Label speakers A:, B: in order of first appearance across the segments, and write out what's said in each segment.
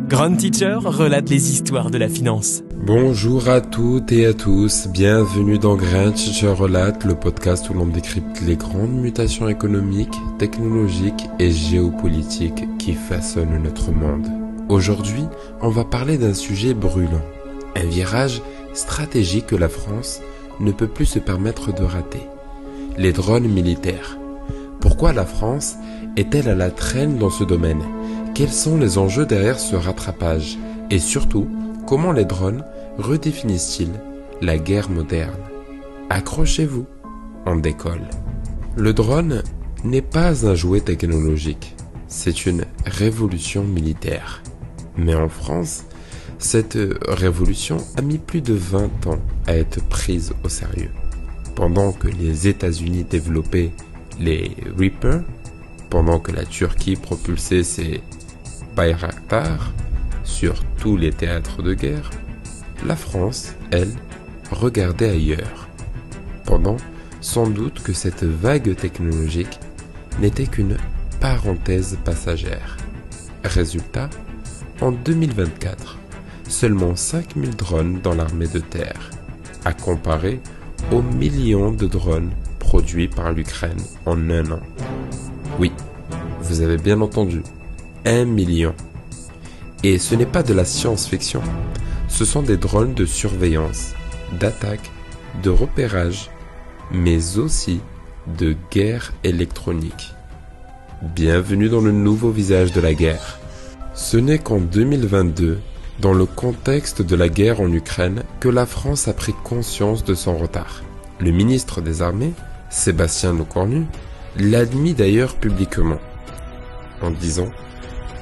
A: Grand Teacher relate les histoires de la finance.
B: Bonjour à toutes et à tous, bienvenue dans Grand Teacher relate, le podcast où l'on décrypte les grandes mutations économiques, technologiques et géopolitiques qui façonnent notre monde. Aujourd'hui, on va parler d'un sujet brûlant, un virage stratégique que la France ne peut plus se permettre de rater. Les drones militaires. Pourquoi la France est-elle à la traîne dans ce domaine ? Quels sont les enjeux derrière ce rattrapage ? Et surtout, comment les drones redéfinissent-ils la guerre moderne ? Accrochez-vous, on décolle. Le drone n'est pas un jouet technologique, c'est une révolution militaire. Mais en France, cette révolution a mis plus de 20 ans à être prise au sérieux. Pendant que les États-Unis développaient les Reaper, pendant que la Turquie propulsait ses Bayraktar sur tous les théâtres de guerre, la France, elle, regardait ailleurs. Pendant sans doute que cette vague technologique n'était qu'une parenthèse passagère. Résultat, en 2024, seulement 5000 drones dans l'armée de terre, à comparer aux millions de drones produits par l'Ukraine en un an. Oui, vous avez bien entendu. 1 million. Et ce n'est pas de la science-fiction, ce sont des drones de surveillance, d'attaque, de repérage, mais aussi de guerre électronique. Bienvenue dans le nouveau visage de la guerre. Ce n'est qu'en 2022, dans le contexte de la guerre en Ukraine, que la France a pris conscience de son retard. Le ministre des Armées, Sébastien Lecornu, l'admit d'ailleurs publiquement, en disant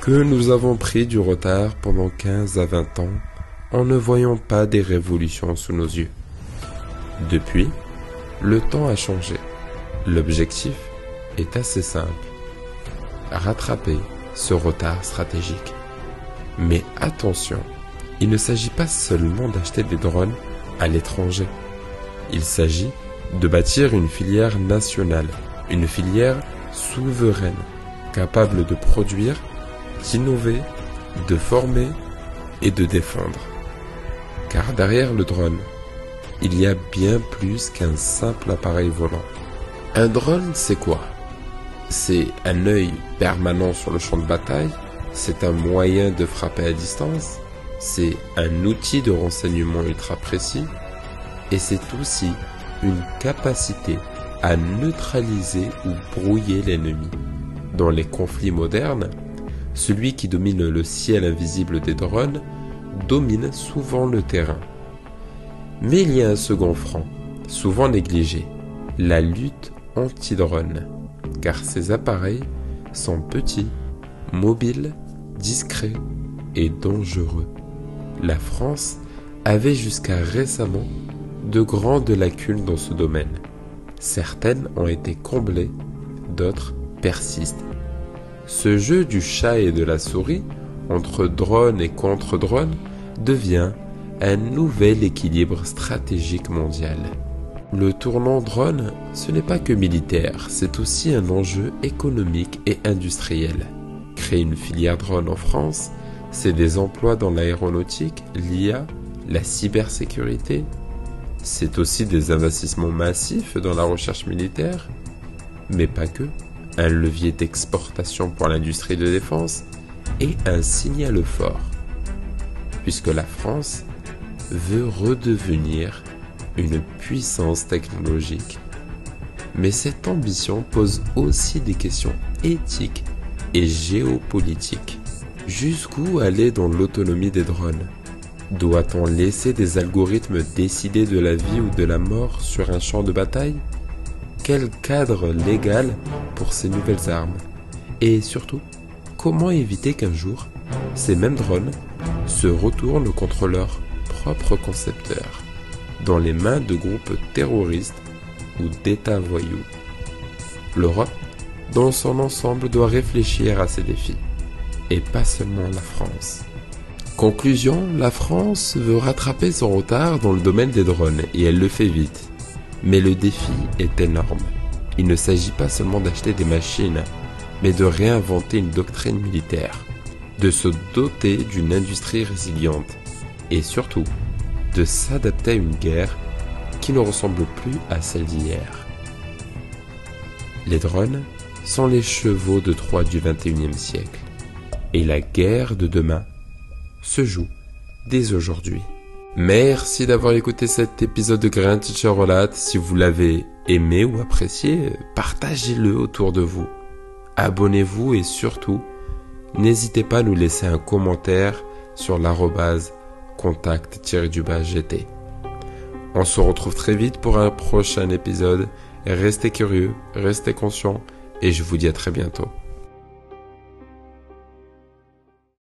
B: que nous avons pris du retard pendant 15 à 20 ans en ne voyant pas des révolutions sous nos yeux. Depuis, le temps a changé. L'objectif est assez simple. Rattraper ce retard stratégique. Mais attention, il ne s'agit pas seulement d'acheter des drones à l'étranger. Il s'agit de bâtir une filière nationale, une filière souveraine, capable de produire, d'innover, de former et de défendre. Car derrière le drone, il y a bien plus qu'un simple appareil volant. Un drone, c'est quoi ? C'est un œil permanent sur le champ de bataille, c'est un moyen de frapper à distance, c'est un outil de renseignement ultra précis, et c'est aussi une capacité à neutraliser ou brouiller l'ennemi. Dans les conflits modernes, celui qui domine le ciel invisible des drones domine souvent le terrain. Mais il y a un second front, souvent négligé, la lutte anti-drone, car ces appareils sont petits, mobiles, discrets et dangereux. La France avait jusqu'à récemment de grandes lacunes dans ce domaine. Certaines ont été comblées, d'autres persistent. Ce jeu du chat et de la souris, entre drone et contre-drone, devient un nouvel équilibre stratégique mondial. Le tournant drone, ce n'est pas que militaire, c'est aussi un enjeu économique et industriel. Créer une filière drone en France, c'est des emplois dans l'aéronautique, l'IA, la cybersécurité. C'est aussi des investissements massifs dans la recherche militaire, mais pas que. Un levier d'exportation pour l'industrie de défense et un signal fort, puisque la France veut redevenir une puissance technologique. Mais cette ambition pose aussi des questions éthiques et géopolitiques. Jusqu'où aller dans l'autonomie des drones ? Doit-on laisser des algorithmes décider de la vie ou de la mort sur un champ de bataille ? Quel cadre légal pour ces nouvelles armes ? Et surtout, comment éviter qu'un jour, ces mêmes drones se retournent contre leurs propres concepteurs, dans les mains de groupes terroristes ou d'États voyous ? L'Europe, dans son ensemble, doit réfléchir à ces défis, et pas seulement la France. Conclusion, la France veut rattraper son retard dans le domaine des drones, et elle le fait vite. Mais le défi est énorme. Il ne s'agit pas seulement d'acheter des machines, mais de réinventer une doctrine militaire, de se doter d'une industrie résiliente et surtout de s'adapter à une guerre qui ne ressemble plus à celle d'hier. Les drones sont les chevaux de Troie du XXIe siècle et la guerre de demain se joue dès aujourd'hui. Merci d'avoir écouté cet épisode de Grand Teacher Relate. Si vous l'avez aimé ou apprécié, partagez-le autour de vous. Abonnez-vous et surtout, n'hésitez pas à nous laisser un commentaire sur @contact-gt. On se retrouve très vite pour un prochain épisode. Restez curieux, restez conscients et je vous dis à très bientôt.